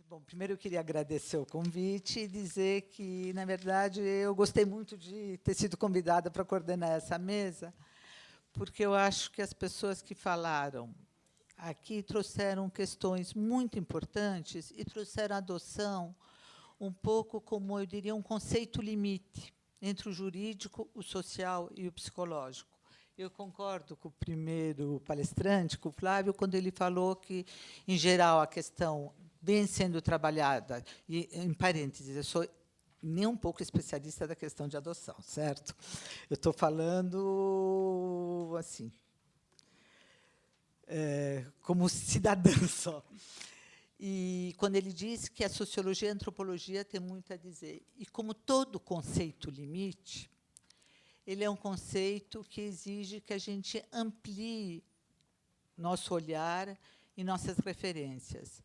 Bom, primeiro eu queria agradecer o convite e dizer que, na verdade, eu gostei muito de ter sido convidada para coordenar essa mesa, porque eu acho que as pessoas que falaram aqui trouxeram questões muito importantes e trouxeram a adoção um pouco como, eu diria, um conceito limite entre o jurídico, o social e o psicológico. Eu concordo com o primeiro palestrante, com o Flávio, quando ele falou que, em geral, a questão vem sendo trabalhada, e, em parênteses, eu sou nem um pouco especialista da questão de adoção, certo? Eu estou falando assim, como cidadã só. E quando ele diz que a sociologia e a antropologia têm muito a dizer. E como todo conceito limite, ele é um conceito que exige que a gente amplie nosso olhar e nossas referências.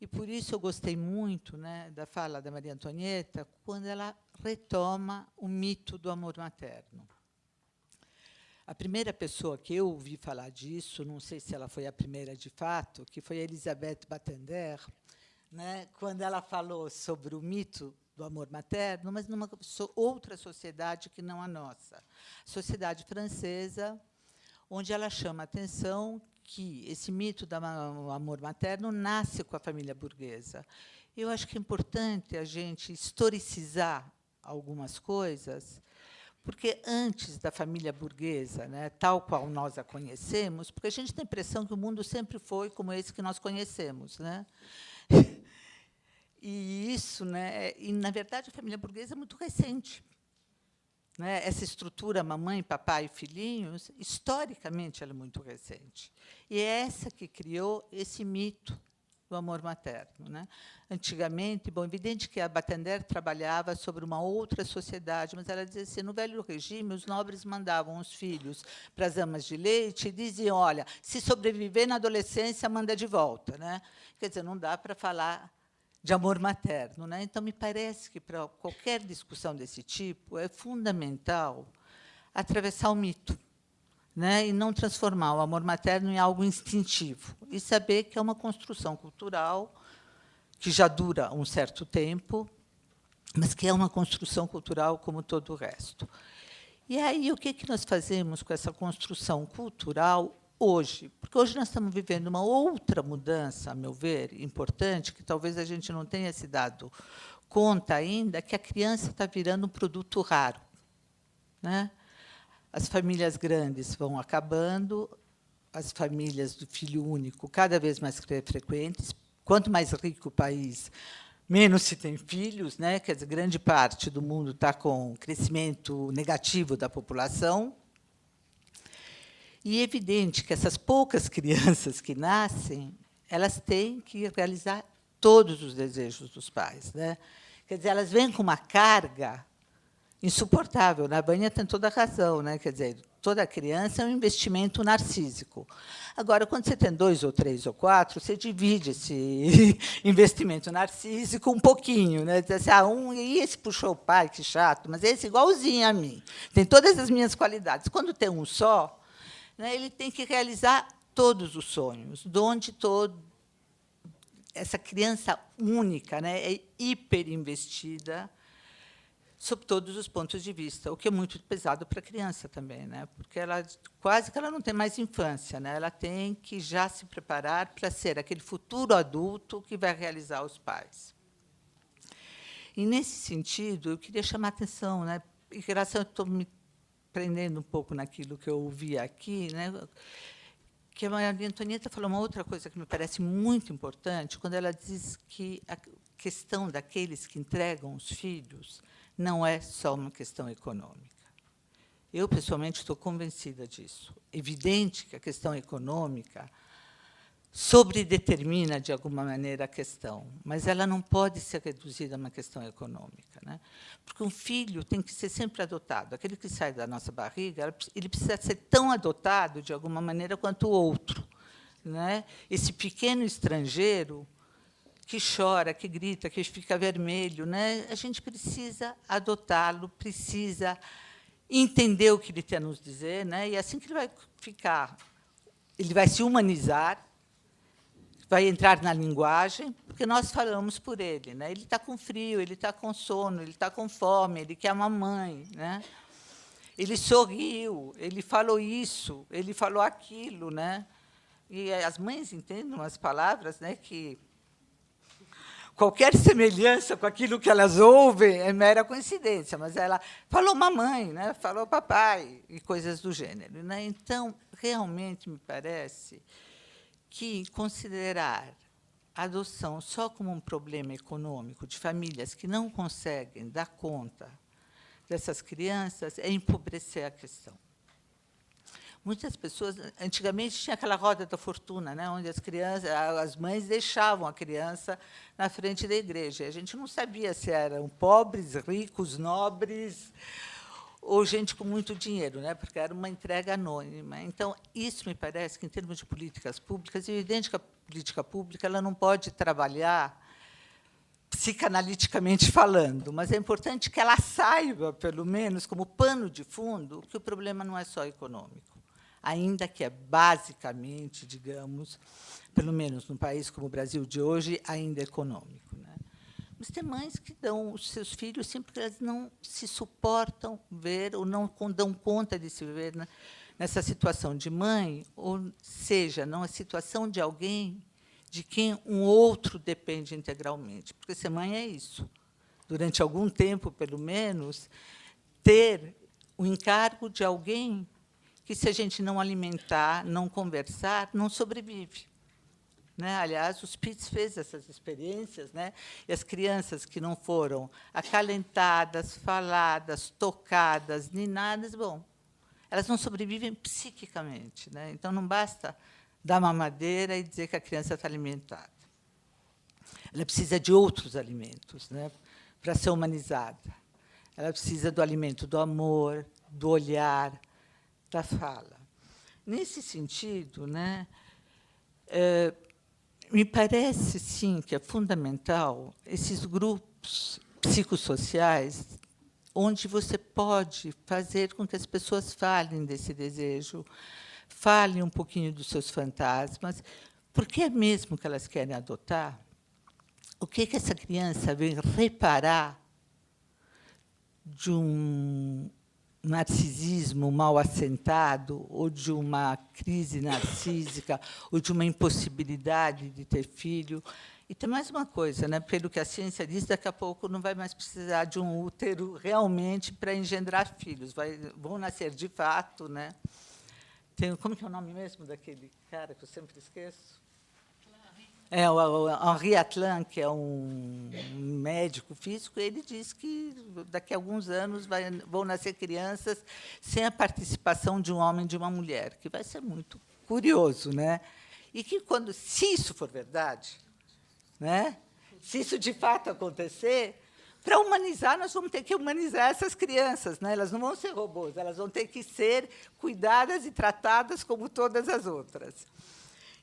E, por isso, eu gostei muito, né, da fala da Maria Antonieta, quando ela retoma o mito do amor materno. A primeira pessoa que eu ouvi falar disso, não sei se ela foi a primeira de fato, que foi a Elisabeth Batender, né, quando ela falou sobre o mito do amor materno, mas numa outra sociedade que não a nossa, sociedade francesa, onde ela chama a atenção que esse mito do amor materno nasce com a família burguesa. Eu acho que é importante a gente historicizar algumas coisas, porque antes da família burguesa, né, tal qual nós a conhecemos, porque a gente tem a impressão que o mundo sempre foi como esse que nós conhecemos, né? E isso, né, e, na verdade, a família burguesa é muito recente. Né? Essa estrutura mamãe, papai e filhinhos, historicamente, ela é muito recente. E é essa que criou esse mito do amor materno. Né? Antigamente, bom, evidente que a Batender trabalhava sobre uma outra sociedade, mas ela dizia assim, no velho regime, os nobres mandavam os filhos para as amas de leite e diziam, olha, se sobreviver na adolescência, manda de volta. Né? Quer dizer, não dá para falar de amor materno. Né? Então, me parece que, para qualquer discussão desse tipo, é fundamental atravessar o mito, né? E não transformar o amor materno em algo instintivo, e saber que é uma construção cultural que já dura um certo tempo, mas que é uma construção cultural como todo o resto. E aí, o que nós fazemos com essa construção cultural hoje? Porque hoje nós estamos vivendo uma outra mudança, a meu ver, importante, que talvez a gente não tenha se dado conta ainda, que a criança está virando um produto raro. Né? As famílias grandes vão acabando, as famílias do filho único cada vez mais frequentes. Quanto mais rico o país, menos se tem filhos, né? Quer dizer, grande parte do mundo está com crescimento negativo da população. E é evidente que essas poucas crianças que nascem, elas têm que realizar todos os desejos dos pais. Né? Quer dizer, elas vêm com uma carga insuportável. A Vânia tem toda a razão. Né? Quer dizer, toda criança é um investimento narcísico. Agora, quando você tem 2 ou 3 ou 4, você divide esse investimento narcísico um pouquinho. Né? Diz assim, e esse puxou o pai, que chato, mas esse é igualzinho a mim. Tem todas as minhas qualidades. Quando tem um só, né, ele tem que realizar todos os sonhos, de onde essa criança única, né, é hiperinvestida sob todos os pontos de vista, o que é muito pesado para a criança também, né, porque ela quase que ela não tem mais infância, né, ela tem que já se preparar para ser aquele futuro adulto que vai realizar os pais. E, nesse sentido, eu queria chamar a atenção, né, em relação, eu estou me prendendo um pouco naquilo que eu ouvi aqui, né, que a Maria Antonieta falou uma outra coisa que me parece muito importante, quando ela diz que a questão daqueles que entregam os filhos não é só uma questão econômica. Eu, pessoalmente, estou convencida disso. É evidente que a questão econômica sobredetermina, de alguma maneira, a questão, mas ela não pode ser reduzida a uma questão econômica. Né? Porque um filho tem que ser sempre adotado. Aquele que sai da nossa barriga, ele precisa ser tão adotado, de alguma maneira, quanto o outro. Né? Esse pequeno estrangeiro que chora, que grita, que fica vermelho, né? A gente precisa adotá-lo, precisa entender o que ele tem a nos dizer, né? E é assim que ele vai ficar. Ele vai se humanizar, vai entrar na linguagem, porque nós falamos por ele, né? Ele está com frio, ele está com sono, ele está com fome, ele quer uma mãe, né? Ele sorriu, ele falou isso, ele falou aquilo, né? E as mães entendem umas palavras, né, que qualquer semelhança com aquilo que elas ouvem é mera coincidência, mas ela falou mamãe, né, falou papai, e coisas do gênero, né? Então, realmente, me parece que considerar a adoção só como um problema econômico de famílias que não conseguem dar conta dessas crianças é empobrecer a questão. Muitas pessoas, antigamente, tinha aquela roda da fortuna, né, onde as mães deixavam a criança na frente da igreja. A gente não sabia se eram pobres, ricos, nobres, ou gente com muito dinheiro, né, porque era uma entrega anônima. Então, isso me parece que, em termos de políticas públicas, é evidente que a política pública ela não pode trabalhar psicanaliticamente falando, mas é importante que ela saiba, pelo menos, como pano de fundo, que o problema não é só econômico, ainda que é basicamente, digamos, pelo menos num país como o Brasil de hoje, ainda econômico, né? Mas tem mães que dão os seus filhos sempre porque elas não se suportam ver ou não dão conta de se ver nessa situação de mãe, ou seja, não a situação de alguém de quem um outro depende integralmente. Porque ser mãe é isso. Durante algum tempo, pelo menos, ter o encargo de alguém que, se a gente não alimentar, não conversar, não sobrevive. Né? Aliás, o Spitz fez essas experiências, né? E as crianças que não foram acalentadas, faladas, tocadas, ninadas, bom, elas não sobrevivem psiquicamente, né? Então, não basta dar mamadeira e dizer que a criança está alimentada. Ela precisa de outros alimentos, né, para ser humanizada. Ela precisa do alimento do amor, do olhar, da fala. Nesse sentido, né, me parece, sim, que é fundamental esses grupos psicossociais onde você pode fazer com que as pessoas falem desse desejo, falem um pouquinho dos seus fantasmas, porque é mesmo que elas querem adotar, o que essa criança vem reparar de um narcisismo mal assentado, ou de uma crise narcísica, ou de uma impossibilidade de ter filho. E tem mais uma coisa, né? Pelo que a ciência diz, daqui a pouco não vai mais precisar de um útero realmente para engendrar filhos, vão nascer de fato, né? Tem, como que é o nome mesmo daquele cara que eu sempre esqueço? É o Henri Atlan, que é um médico físico, ele diz que, daqui a alguns anos, vão nascer crianças sem a participação de um homem e de uma mulher, que vai ser muito curioso, né? E que, se isso for verdade, né? Se isso de fato acontecer, para humanizar, nós vamos ter que humanizar essas crianças, né? Elas não vão ser robôs, elas vão ter que ser cuidadas e tratadas como todas as outras.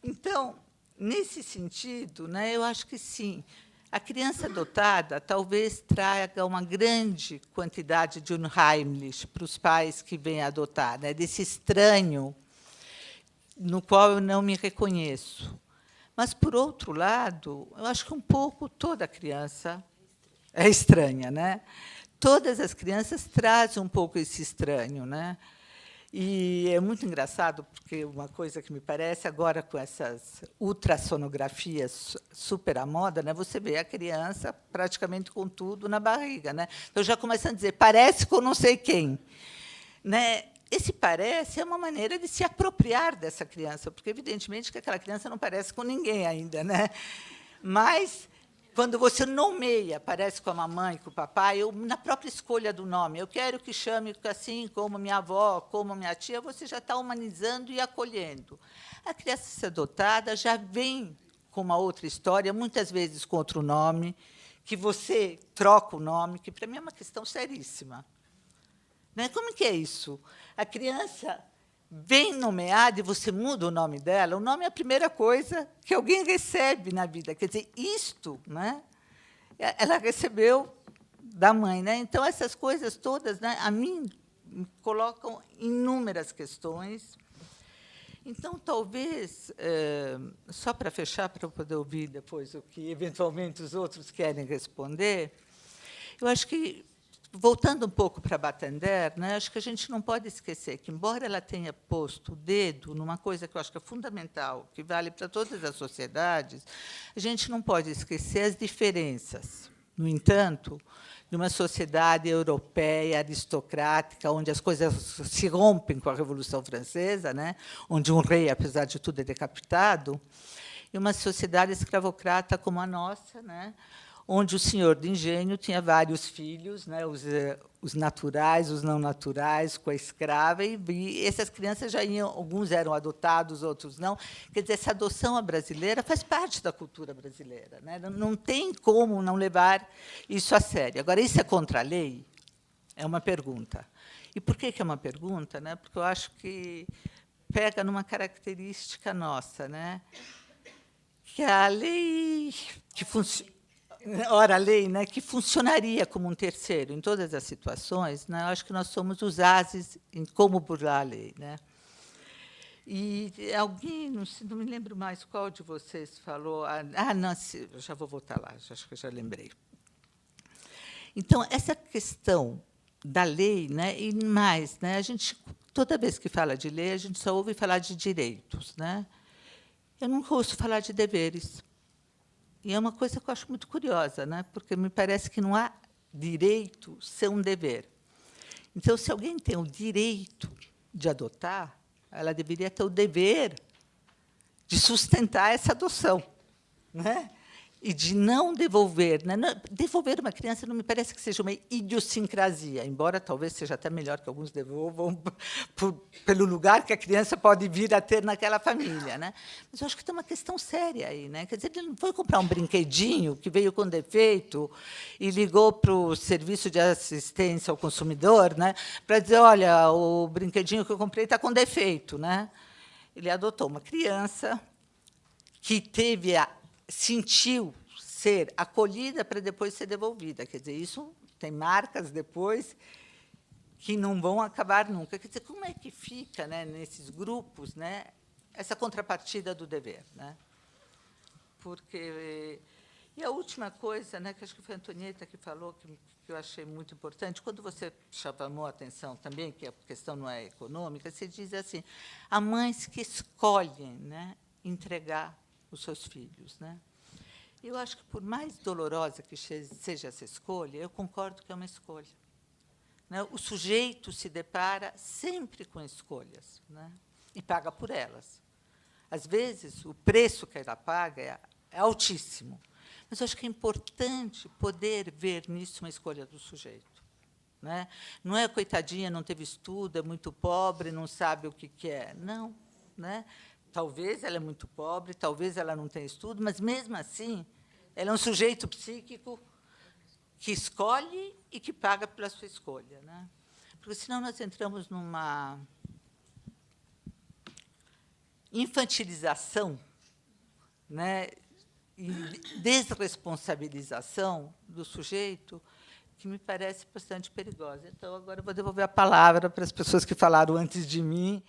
Então, nesse sentido, né, eu acho que, sim, a criança adotada talvez traga uma grande quantidade de Unheimlich para os pais que vêm adotar, né, desse estranho no qual eu não me reconheço. Mas, por outro lado, eu acho que um pouco toda criança é estranha, né? Todas as crianças trazem um pouco esse estranho, né? E é muito engraçado, porque uma coisa que me parece, agora com essas ultrassonografias super à moda, né, você vê a criança praticamente com tudo na barriga. Né? Então, já começam a dizer, parece com não sei quem. Né? Esse parece é uma maneira de se apropriar dessa criança, porque, evidentemente, que aquela criança não parece com ninguém ainda. Né? Mas, quando você nomeia, parece com a mamãe, com o papai, na própria escolha do nome, eu quero que chame assim, como minha avó, como minha tia, você já está humanizando e acolhendo. A criança adotada já vem com uma outra história, muitas vezes com outro nome, que você troca o nome, que, para mim, é uma questão seríssima. Né? Como que é isso? A criança vem nomeada e você muda o nome dela. O nome é a primeira coisa que alguém recebe na vida. Quer dizer, isto, né, ela recebeu da mãe. Né? Então, essas coisas todas, né, a mim, me colocam inúmeras questões. Então, talvez, só para fechar, para eu poder ouvir depois o que, eventualmente, os outros querem responder, eu acho que, voltando um pouco para Batender, né, acho que a gente não pode esquecer que, embora ela tenha posto o dedo numa coisa que eu acho que é fundamental, que vale para todas as sociedades, a gente não pode esquecer as diferenças. No entanto, numa sociedade europeia, aristocrática, onde as coisas se rompem com a Revolução Francesa, né, onde um rei, apesar de tudo, é decapitado, e uma sociedade escravocrata como a nossa, né, onde o senhor de engenho tinha vários filhos, né, os naturais, os não naturais, com a escrava, e essas crianças já iam, alguns eram adotados, outros não. Quer dizer, essa adoção brasileira faz parte da cultura brasileira, né? Não tem como não levar isso a sério. Agora, isso é contra a lei? É uma pergunta. E por que é uma pergunta? Né? Porque eu acho que pega numa característica nossa, né? Que a lei que funciona. Ora, a lei, né, que funcionaria como um terceiro em todas as situações, né, eu acho que nós somos os ases em como burlar a lei. Né? E alguém, não me lembro mais qual de vocês falou... não, eu já vou voltar lá, acho que eu já lembrei. Então, essa questão da lei, né, e mais, né, a gente, toda vez que fala de lei, a gente só ouve falar de direitos. Né? Eu nunca ouço falar de deveres. E é uma coisa que eu acho muito curiosa, né? Porque me parece que não há direito ser um dever. Então, se alguém tem o direito de adotar, ela deveria ter o dever de sustentar essa adoção, né? E de não devolver. Né? Devolver uma criança não me parece que seja uma idiosincrasia, embora talvez seja até melhor que alguns devolvam pelo lugar que a criança pode vir a ter naquela família. Né? Mas eu acho que tem uma questão séria aí. Né? Quer dizer, ele não foi comprar um brinquedinho que veio com defeito e ligou para o serviço de assistência ao consumidor, né, para dizer, olha, o brinquedinho que eu comprei está com defeito. Né? Ele adotou uma criança que sentiu ser acolhida para depois ser devolvida. Quer dizer, isso tem marcas depois que não vão acabar nunca. Quer dizer, como é que fica, né, nesses grupos, né, essa contrapartida do dever? Né? Porque... E a última coisa, né, que acho que foi a Antonieta que falou, que eu achei muito importante, quando você chamou a atenção também, que a questão não é econômica, você diz assim, há mães que escolhem, né, entregar os seus filhos. Né? Eu acho que, por mais dolorosa que seja essa escolha, eu concordo que é uma escolha. Né? O sujeito se depara sempre com escolhas, né? E paga por elas. Às vezes, o preço que ela paga é altíssimo, mas eu acho que é importante poder ver nisso uma escolha do sujeito. Né? Não é coitadinha, não teve estudo, é muito pobre, não sabe o que é. Não. Né? Talvez ela é muito pobre, talvez ela não tenha estudo, mas, mesmo assim, ela é um sujeito psíquico que escolhe e que paga pela sua escolha. Né? Porque, senão, nós entramos numa infantilização, né, e desresponsabilização do sujeito, que me parece bastante perigosa. Então, agora eu vou devolver a palavra para as pessoas que falaram antes de mim,